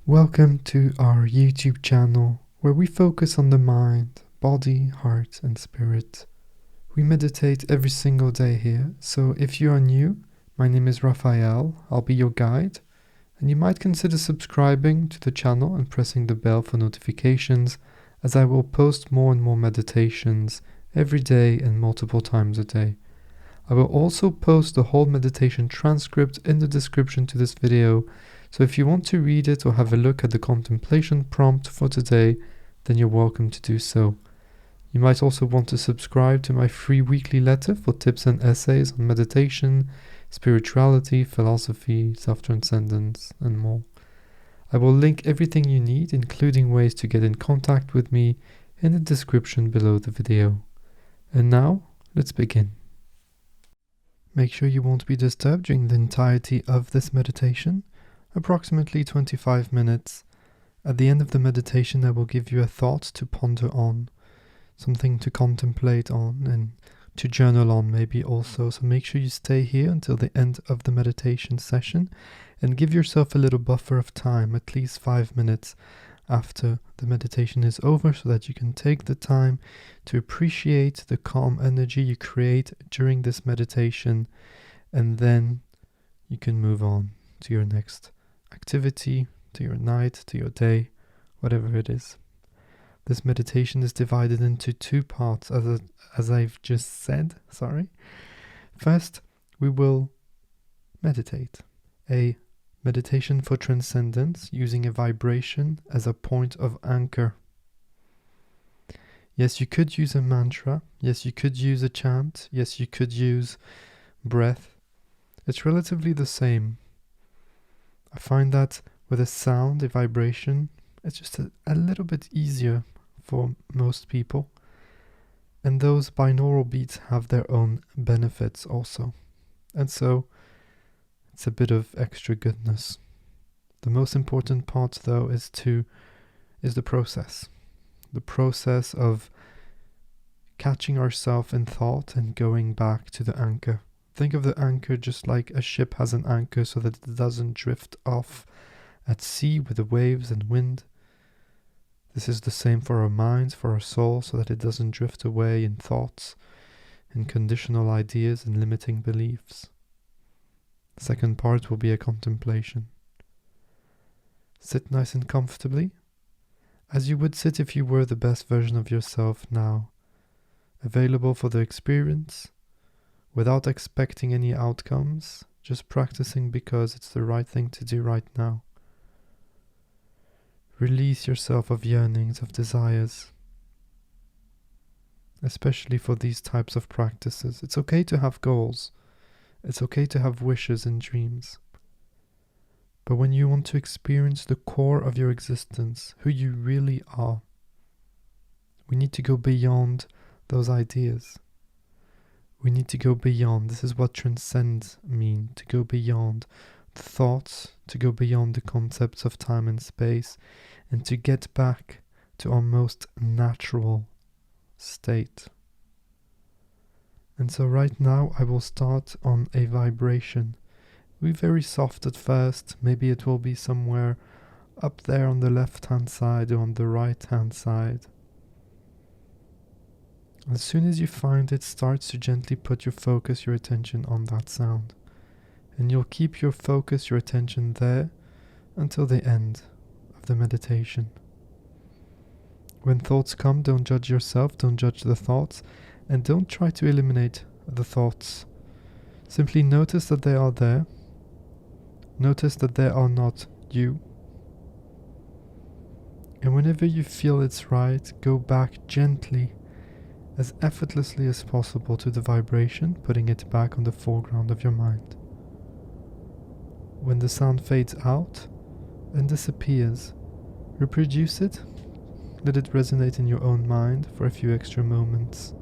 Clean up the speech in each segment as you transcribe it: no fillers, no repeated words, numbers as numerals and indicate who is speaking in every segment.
Speaker 1: Welcome to our YouTube channel where we focus on the mind, body, heart and spirit. We meditate every single day here, so if you are new, my name is Raphael, I'll be your guide, and you might consider subscribing to the channel and pressing the bell for notifications, as I will post more and more meditations every day and multiple times a day. I will also post the whole meditation transcript in the description to this video, so if you want to read it or have a look at the contemplation prompt for today, then you're welcome to do so. You might also want to subscribe to my free weekly letter for tips and essays on meditation, spirituality, philosophy, self-transcendence, and more. I will link everything you need, including ways to get in contact with me, in the description below the video. And now, let's begin. Make sure you won't be disturbed during the entirety of this meditation, approximately 25 minutes. At the end of the meditation, I will give you a thought to ponder on, something to contemplate on, and to journal on maybe also. So make sure you stay here until the end of the meditation session and give yourself a little buffer of time, at least 5 minutes after the meditation is over, so that you can take the time to appreciate the calm energy you create during this meditation, and then you can move on to your next activity, to your night, to your day, whatever it is. This meditation is divided into two parts, as I've just said. First, we will meditate. A meditation for transcendence, using a vibration as a point of anchor. Yes, you could use a mantra. Yes, you could use a chant. Yes, you could use breath. It's relatively the same. I find that with a sound, a vibration, it's just a little bit easier for most people. And those binaural beats have their own benefits also. And so it's a bit of extra goodness. The most important part though is the process. The process of catching ourselves in thought and going back to the anchor. Think of the anchor just like a ship has an anchor, so that it doesn't drift off at sea with the waves and wind. This is the same for our minds, for our soul, so that it doesn't drift away in thoughts, in conditional ideas and limiting beliefs. The second part will be a contemplation. Sit nice and comfortably, as you would sit if you were the best version of yourself now, available for the experience, without expecting any outcomes, just practicing because it's the right thing to do right now. Release yourself of yearnings, of desires, especially for these types of practices. It's okay to have goals. It's okay to have wishes and dreams. But when you want to experience the core of your existence, who you really are, we need to go beyond those ideas. We need to go beyond. This is what transcend mean, to go beyond the thoughts, to go beyond the concepts of time and space, and to get back to our most natural state. And so right now I will start on a vibration. Be very soft at first. Maybe it will be somewhere up there on the left hand side or on the right hand side. As soon as you find it, start to gently put your focus, your attention on that sound. And you'll keep your focus, your attention there until the end of the meditation. When thoughts come, don't judge yourself, don't judge the thoughts, and don't try to eliminate the thoughts. Simply notice that they are there. Notice that they are not you. And whenever you feel it's right, go back gently, as effortlessly as possible, to the vibration, putting it back on the foreground of your mind. When the sound fades out and disappears, reproduce it, let it resonate in your own mind for a few extra moments.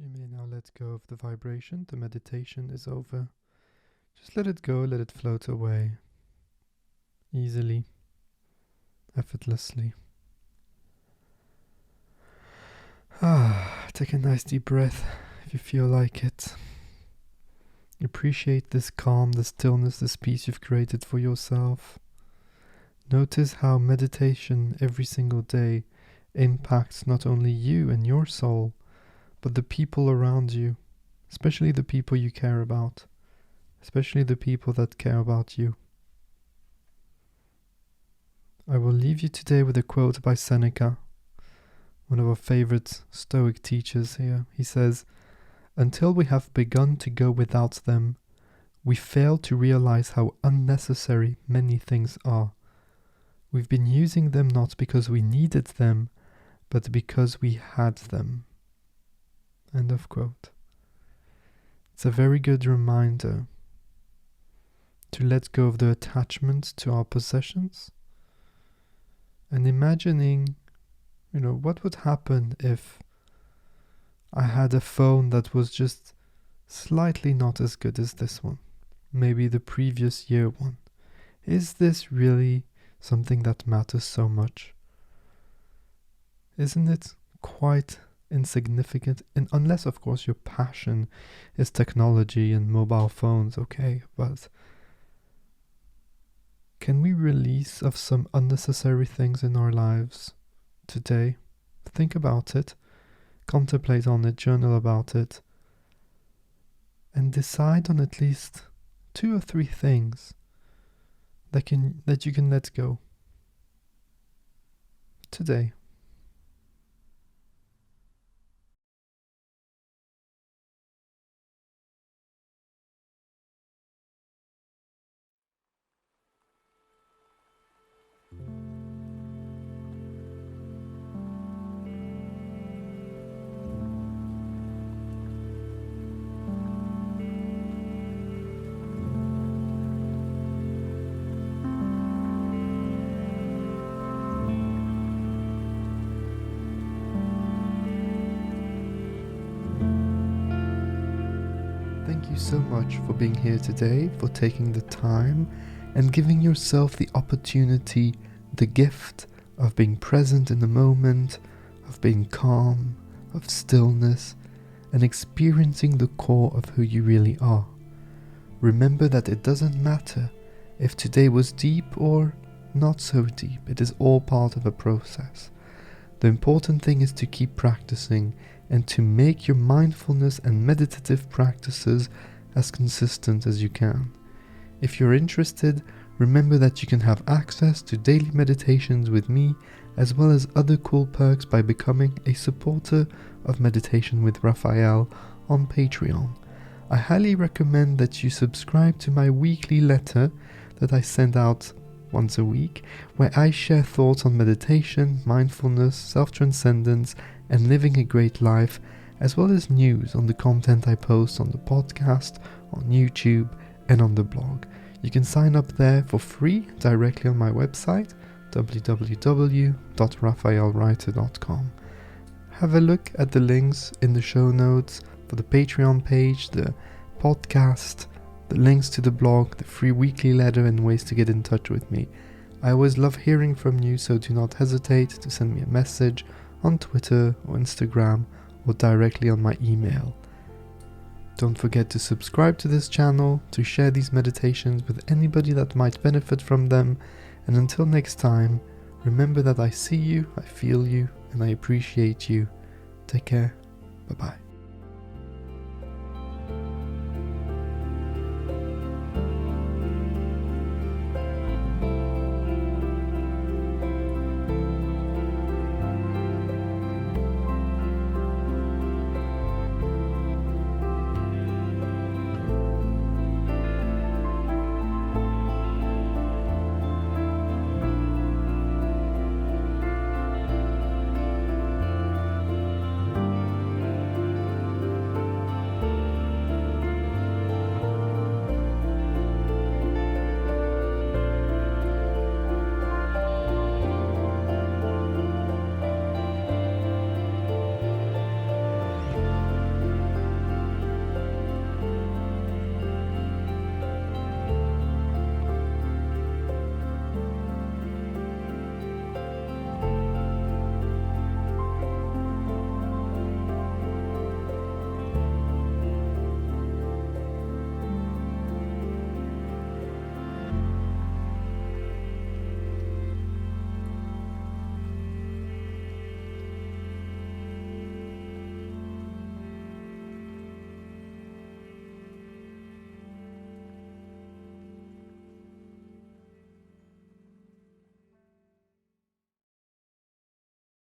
Speaker 1: You may now let go of the vibration. The meditation is over. Just let it go, let it float away. Easily, effortlessly. Take a nice deep breath if you feel like it. Appreciate this calm, this stillness, this peace you've created for yourself. Notice how meditation every single day impacts not only you and your soul, but the people around you, especially the people you care about, especially the people that care about you. I will leave you today with a quote by Seneca, one of our favorite Stoic teachers here. He says, "Until we have begun to go without them, we fail to realize how unnecessary many things are. We've been using them not because we needed them, but because we had them." End of quote. It's a very good reminder to let go of the attachment to our possessions and imagining, what would happen if I had a phone that was just slightly not as good as this one, maybe the previous year one. Is this really something that matters so much? Isn't it quite insignificant? And unless, of course, your passion is technology and mobile phones, okay, but can we release of some unnecessary things in our lives today? Think about it, contemplate on it, journal about it, and decide on at least 2 or 3 things that you can let go today. Thank you so much for being here today, for taking the time and giving yourself the opportunity, the gift of being present in the moment, of being calm, of stillness, and experiencing the core of who you really are. Remember that it doesn't matter if today was deep or not so deep. It is all part of a process. The important thing is to keep practicing and to make your mindfulness and meditative practices as consistent as you can. If you're interested, remember that you can have access to daily meditations with me, as well as other cool perks by becoming a supporter of Meditation with Raphael on Patreon. I highly recommend that you subscribe to my weekly letter that I send out once a week, where I share thoughts on meditation, mindfulness, self-transcendence, and living a great life, as well as news on the content I post on the podcast, on YouTube, and on the blog. You can sign up there for free directly on my website, www.raphaelwriter.com. Have a look at the links in the show notes for the Patreon page, the podcast, the links to the blog, the free weekly letter, and ways to get in touch with me. I always love hearing from you, so do not hesitate to send me a message on Twitter or Instagram or directly on my email. Don't forget to subscribe to this channel, to share these meditations with anybody that might benefit from them, and until next time, remember that I see you, I feel you, and I appreciate you. Take care. Bye-bye.